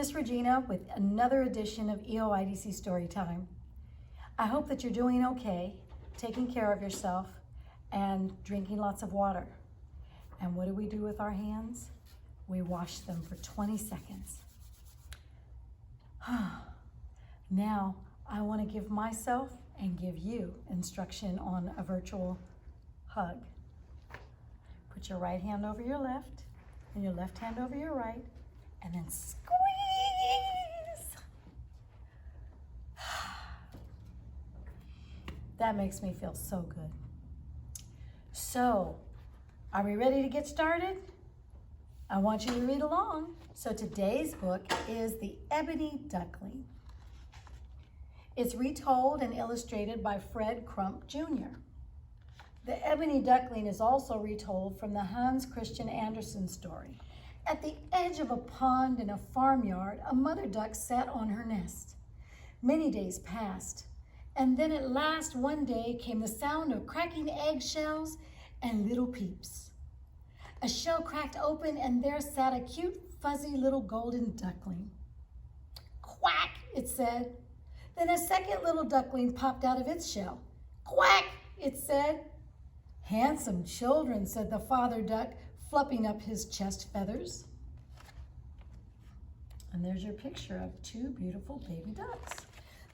Miss Regina with another edition of EOYDC Storytime. I hope that you're doing okay, taking care of yourself, and drinking lots of water. And what do we do with our hands? We wash them for 20 seconds. Now, I want to give myself and give you instruction on a virtual hug. Put your right hand over your left and your left hand over your right, and then squeeze. That makes me feel so good. So, are we ready to get started? I want you to read along. So today's book is The Ebony Duckling. It's retold and illustrated by Fred Crump, Jr. The Ebony Duckling is also retold from the Hans Christian Andersen story. At the edge of a pond in a farmyard, a mother duck sat on her nest. Many days passed, and then at last one day came the sound of cracking eggshells and little peeps. A shell cracked open, and there sat a cute, fuzzy little golden duckling. Quack, it said. Then a second little duckling popped out of its shell. Quack, it said. Handsome children, said the father duck, fluffing up his chest feathers. And there's your picture of two beautiful baby ducks.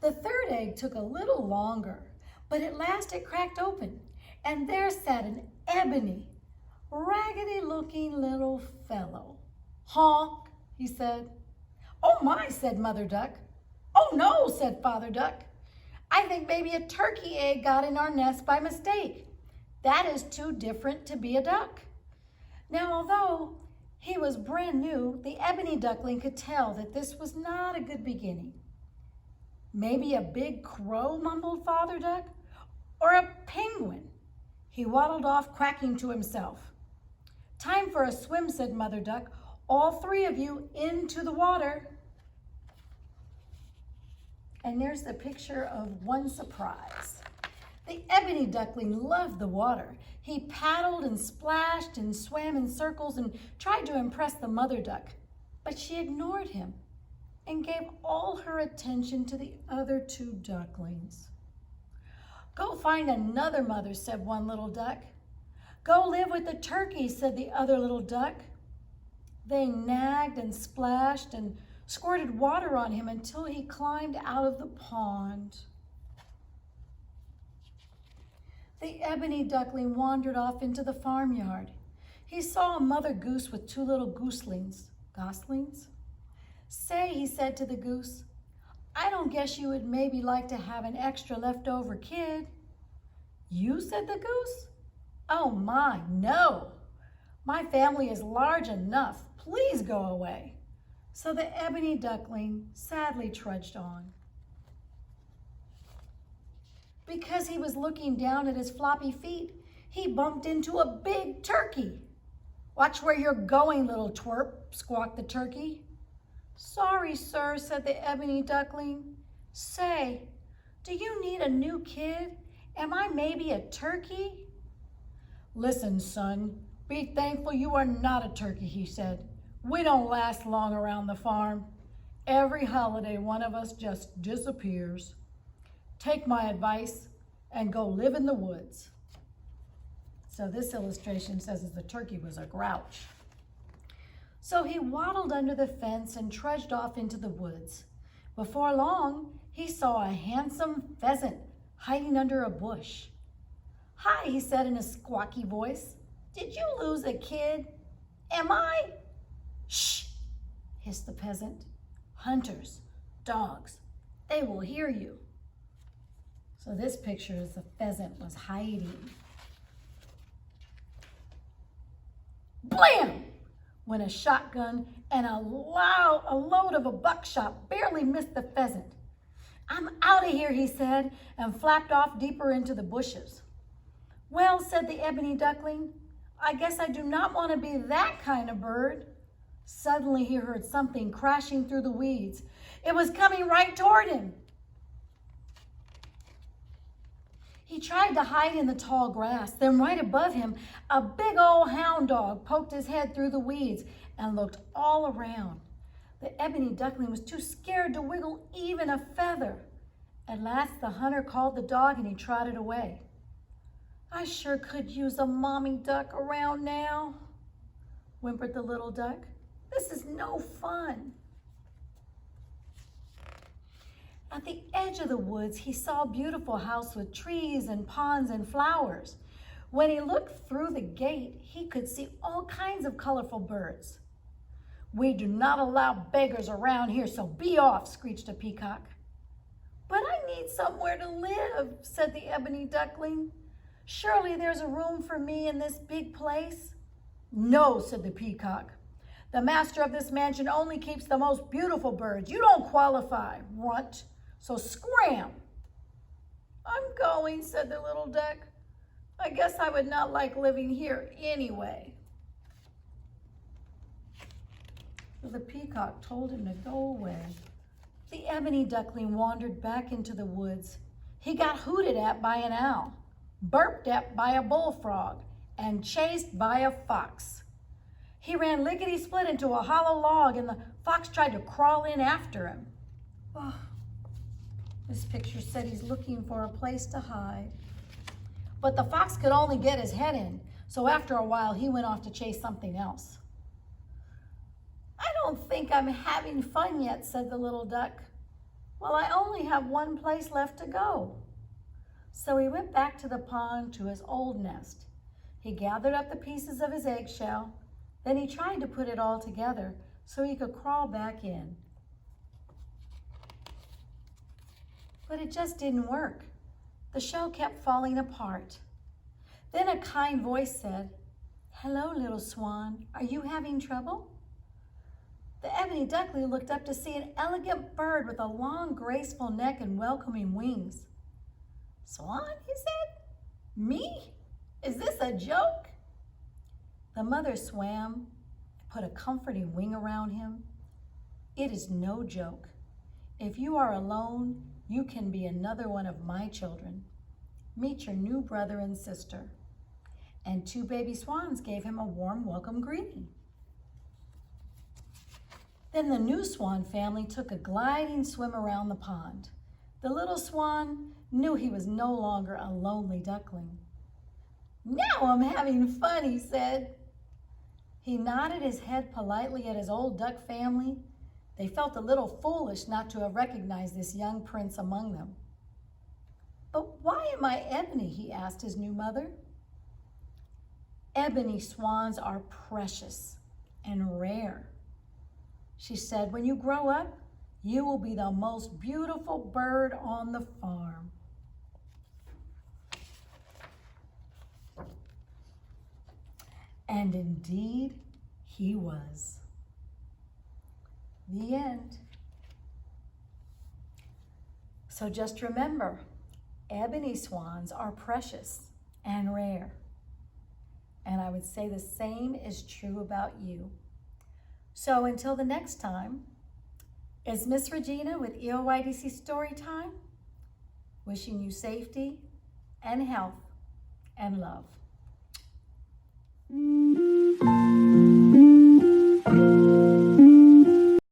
The third egg took a little longer, but at last it cracked open, and there sat an ebony, raggedy-looking little fellow. Honk, he said. Oh my, said Mother Duck. Oh no, said Father Duck. I think maybe a turkey egg got in our nest by mistake. That is too different to be a duck. Now, although he was brand new, the Ebony Duckling could tell that this was not a good beginning. Maybe a big crow, mumbled Father Duck, or a penguin. He waddled off, quacking to himself. Time for a swim, said Mother Duck. All three of you into the water. And there's the picture of one surprise. The Ebony Duckling loved the water. He paddled and splashed and swam in circles and tried to impress the Mother Duck, but she ignored him and gave all her attention to the other two ducklings. Go find another mother, said one little duck. Go live with the turkey, said the other little duck. They nagged and splashed and squirted water on him until he climbed out of the pond. The Ebony Duckling wandered off into the farmyard. He saw a mother goose with two little goslings. Goslings? Say, he said to the goose, I don't guess you would maybe like to have an extra leftover kid. You, said the goose? Oh my, no. My family is large enough. Please go away. So the Ebony Duckling sadly trudged on. Because he was looking down at his floppy feet, he bumped into a big turkey. Watch where you're going, little twerp, squawked the turkey. Sorry, sir, said the Ebony Duckling. Say, do you need a new kid? Am I maybe a turkey? Listen, son, be thankful you are not a turkey, he said. We don't last long around the farm. Every holiday, one of us just disappears. Take my advice and go live in the woods. So this illustration says that the turkey was a grouch. So he waddled under the fence and trudged off into the woods. Before long, he saw a handsome pheasant hiding under a bush. Hi, he said in a squawky voice. Did you lose a kid? Am I? Shh, hissed the peasant. Hunters, dogs, they will hear you. So this picture is the pheasant was hiding. Blam! Went a shotgun, and a load of a buckshot barely missed the pheasant. I'm out of here, he said, and flapped off deeper into the bushes. Well, said the Ebony Duckling, I guess I do not want to be that kind of bird. Suddenly he heard something crashing through the weeds. It was coming right toward him. He tried to hide in the tall grass. Then right above him, a big old hound dog poked his head through the weeds and looked all around. The ebony duckling was too scared to wiggle even a feather. At last, the hunter called the dog and he trotted away. I sure could use a mommy duck around now, whimpered the little duck. This is no fun. At the edge of the woods, he saw a beautiful house with trees and ponds and flowers. When he looked through the gate, he could see all kinds of colorful birds. We do not allow beggars around here, so be off, screeched a peacock. But I need somewhere to live, said the ebony duckling. Surely there's a room for me in this big place? No, said the peacock. The master of this mansion only keeps the most beautiful birds. You don't qualify, runt, so scram. I'm going, said the little duck. I guess I would not like living here anyway. So the peacock told him to go away. The ebony duckling wandered back into the woods. He got hooted at by an owl, burped at by a bullfrog, and chased by a fox. He ran lickety-split into a hollow log, and the fox tried to crawl in after him. Oh, this picture said he's looking for a place to hide. But the fox could only get his head in, so after a while he went off to chase something else. I don't think I'm having fun yet, said the little duck. Well, I only have one place left to go. So he went back to the pond to his old nest. He gathered up the pieces of his eggshell. Then he tried to put it all together so he could crawl back in. But it just didn't work. The shell kept falling apart. Then a kind voice said, "Hello, little swan. Are you having trouble?" The ebony duckling looked up to see an elegant bird with a long, graceful neck and welcoming wings. "Swan," he said. "Me? Is this a joke?" The mother swam and put a comforting wing around him. "It is no joke. If you are alone, you can be another one of my children. Meet your new brother and sister." And 2 baby swans gave him a warm welcome greeting. Then the new swan family took a gliding swim around the pond. The little swan knew he was no longer a lonely duckling. "Now I'm having fun," he said. He nodded his head politely at his old duck family. They felt a little foolish not to have recognized this young prince among them. "But why am I ebony?" he asked his new mother. "Ebony swans are precious and rare," she said. "When you grow up, you will be the most beautiful bird on the farm." And indeed, he was. The end. So just remember, ebony swans are precious and rare. And I would say the same is true about you. So until the next time, it's Miss Regina with EOYDC Storytime, wishing you safety and health and love.